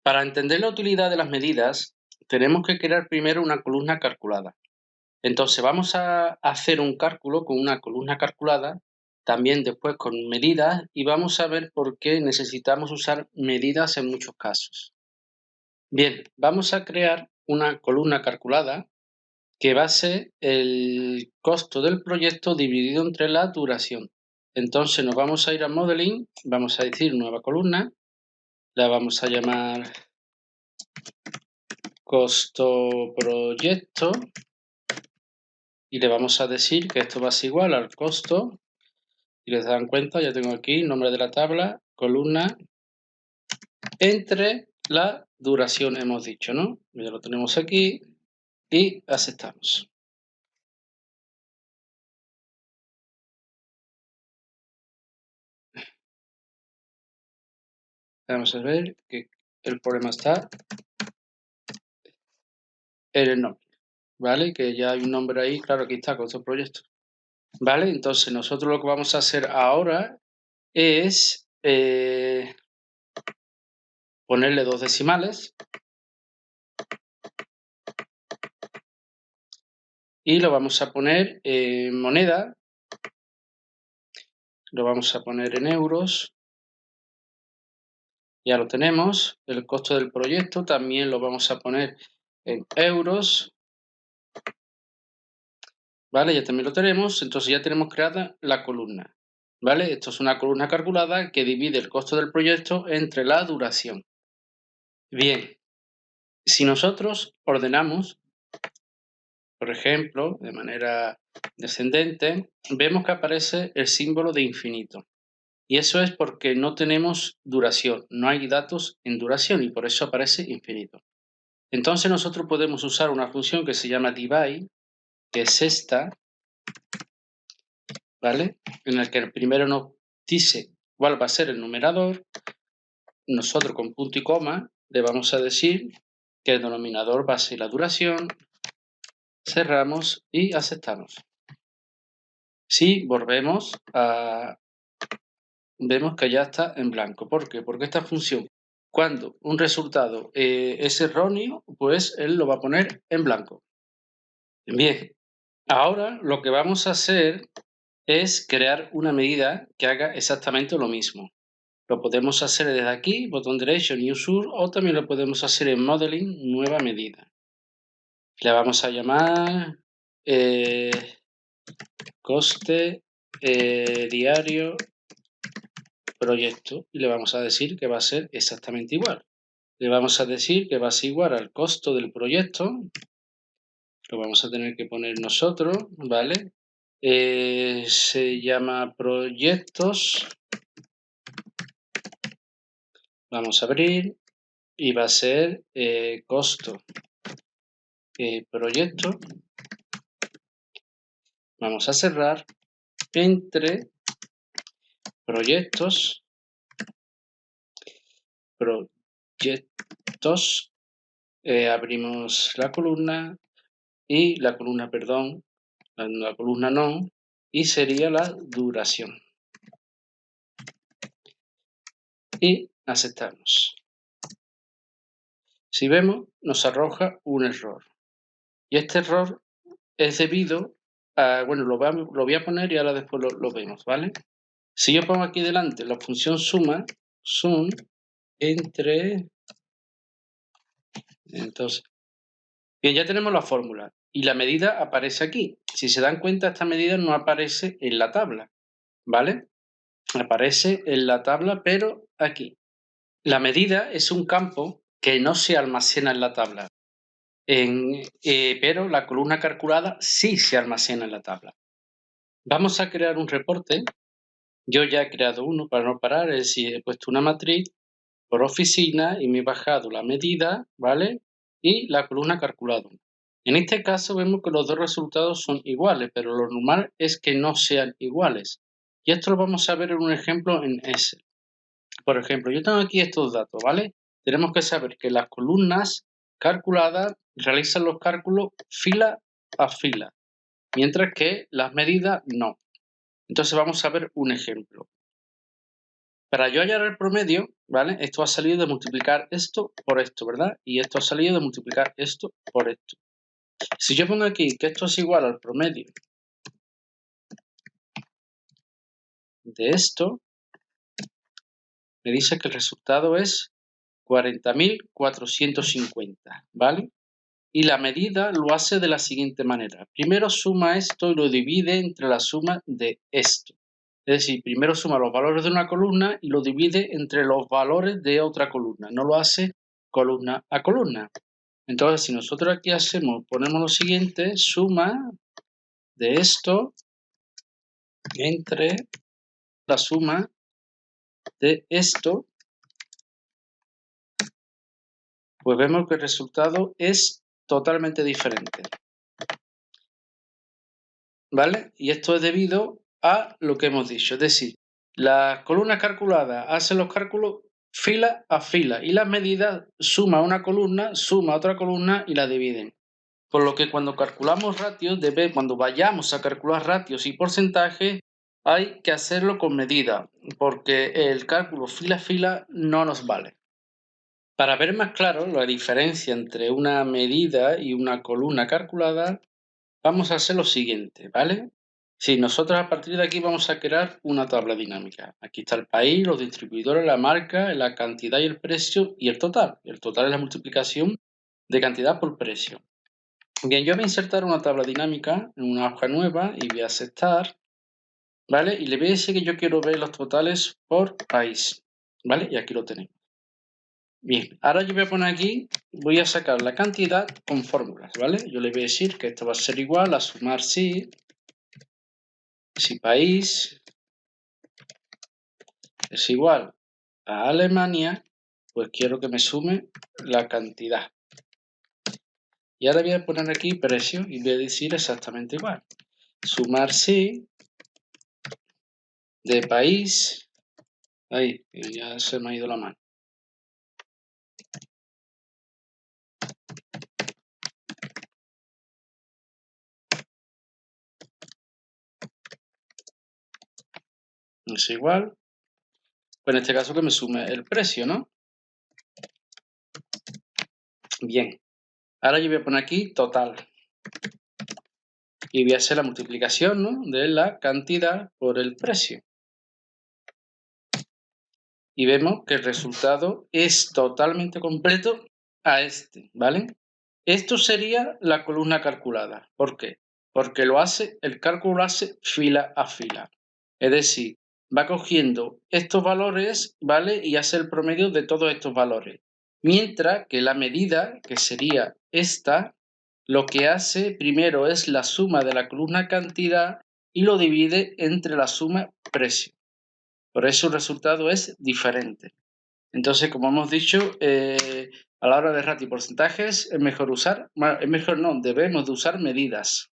Para entender la utilidad de las medidas, tenemos que crear primero una columna calculada. Entonces vamos a hacer un cálculo con una columna calculada, también después con medidas, y vamos a ver por qué necesitamos usar medidas en muchos casos. Bien, vamos a crear una columna calculada que va a ser el costo del proyecto dividido entre la duración. Entonces nos vamos a ir a Modeling, vamos a decir nueva columna, la vamos a llamar costo proyecto y le vamos a decir que esto va a ser igual al costo. Y les dan cuenta, ya tengo aquí nombre de la tabla, columna, entre la duración hemos dicho, ¿no? Ya lo tenemos aquí y aceptamos. Vamos a ver que el problema está en el nombre, ¿vale? Que ya hay un nombre ahí, claro, aquí está, costo proyecto. ¿Vale? Entonces nosotros lo que vamos a hacer ahora es ponerle 2 decimales y lo vamos a poner en moneda, lo vamos a poner en euros, ya lo tenemos. El costo del proyecto también lo vamos a poner en euros, ¿vale? Ya también lo tenemos, entonces ya tenemos creada la columna, ¿vale? Esto es una columna calculada que divide el costo del proyecto entre la duración. Bien, si nosotros ordenamos, por ejemplo, de manera descendente, vemos que aparece el símbolo de infinito. Y eso es porque no tenemos duración, no hay datos en duración y por eso aparece infinito. Entonces nosotros podemos usar una función que se llama divide, que es esta, ¿vale? En la que el primero nos dice cuál va a ser el numerador. Nosotros con punto y coma le vamos a decir que el denominador va a ser la duración. Cerramos y aceptamos. Si volvemos a... vemos que ya está en blanco. ¿Por qué? Porque esta función, cuando un resultado es erróneo, pues él lo va a poner en blanco. Bien, ahora lo que vamos a hacer es crear una medida que haga exactamente lo mismo. Lo podemos hacer desde aquí, botón derecho, New Source, o también lo podemos hacer en Modeling, nueva medida. Le vamos a llamar coste diario proyecto y le vamos a decir que va a ser exactamente igual. Le vamos a decir que va a ser igual al costo del proyecto, lo vamos a tener que poner nosotros, ¿vale? Se llama proyectos, vamos a abrir y va a ser costo proyecto, vamos a cerrar entre proyectos, abrimos la columna y la columna, perdón, la columna no, y sería la duración. Y aceptamos. Si vemos, nos arroja un error. Y este error es debido a, bueno, lo voy a poner y ahora después lo vemos, ¿vale? Si yo pongo aquí delante la función suma, sum, entre, entonces, bien, ya tenemos la fórmula y la medida aparece aquí. Si se dan cuenta, esta medida no aparece en la tabla, ¿vale? Aparece en la tabla, pero aquí. La medida es un campo que no se almacena en la tabla, pero la columna calculada sí se almacena en la tabla. Vamos a crear un reporte. Yo ya he creado uno para no parar, es decir, he puesto una matriz por oficina y me he bajado la medida, ¿vale? Y la columna calculada. En este caso vemos que los dos resultados son iguales, pero lo normal es que no sean iguales. Y esto lo vamos a ver en un ejemplo en Excel. Por ejemplo, yo tengo aquí estos datos, ¿vale? Tenemos que saber que las columnas calculadas realizan los cálculos fila a fila, mientras que las medidas no. Entonces vamos a ver un ejemplo. Para yo hallar el promedio, ¿vale? Esto ha salido de multiplicar esto por esto, ¿verdad? Y esto ha salido de multiplicar esto por esto. Si yo pongo aquí que esto es igual al promedio de esto, me dice que el resultado es 40.450, ¿vale? Y la medida lo hace de la siguiente manera. Primero suma esto y lo divide entre la suma de esto. Es decir, primero suma los valores de una columna y lo divide entre los valores de otra columna. No lo hace columna a columna. Entonces, si nosotros aquí ponemos lo siguiente, suma de esto entre la suma de esto, pues vemos que el resultado es totalmente diferente. ¿Vale? Y esto es debido a lo que hemos dicho. Es decir, las columnas calculadas hacen los cálculos fila a fila y las medidas suma una columna, suma otra columna y la dividen. Por lo que cuando calculamos ratios, cuando vayamos a calcular ratios y porcentajes, hay que hacerlo con medida, porque el cálculo fila a fila no nos vale. Para ver más claro la diferencia entre una medida y una columna calculada, vamos a hacer lo siguiente, ¿vale? Sí, nosotros a partir de aquí vamos a crear una tabla dinámica. Aquí está el país, los distribuidores, la marca, la cantidad y el precio y el total. El total es la multiplicación de cantidad por precio. Bien, yo voy a insertar una tabla dinámica en una hoja nueva y voy a aceptar, ¿vale? Y le voy a decir que yo quiero ver los totales por país, ¿vale? Y aquí lo tenemos. Bien, ahora yo voy a poner aquí, voy a sacar la cantidad con fórmulas, ¿vale? Yo le voy a decir que esto va a ser igual a sumar si país es igual a Alemania, pues quiero que me sume la cantidad. Y ahora voy a poner aquí precio y voy a decir exactamente igual. Sumar si de país. Ahí, ya se me ha ido la mano. Es igual. Pues en este caso que me sume el precio, ¿no? Bien. Ahora yo voy a poner aquí total. Y voy a hacer la multiplicación, ¿no?, de la cantidad por el precio. Y vemos que el resultado es totalmente completo a este, ¿vale? Esto sería la columna calculada. ¿Por qué? Porque el cálculo lo hace fila a fila. Es decir, va cogiendo estos valores, ¿vale? Y hace el promedio de todos estos valores. Mientras que la medida, que sería esta, lo que hace primero es la suma de la columna cantidad y lo divide entre la suma precio. Por eso el resultado es diferente. Entonces, como hemos dicho, a la hora de ratio y porcentajes debemos de usar medidas.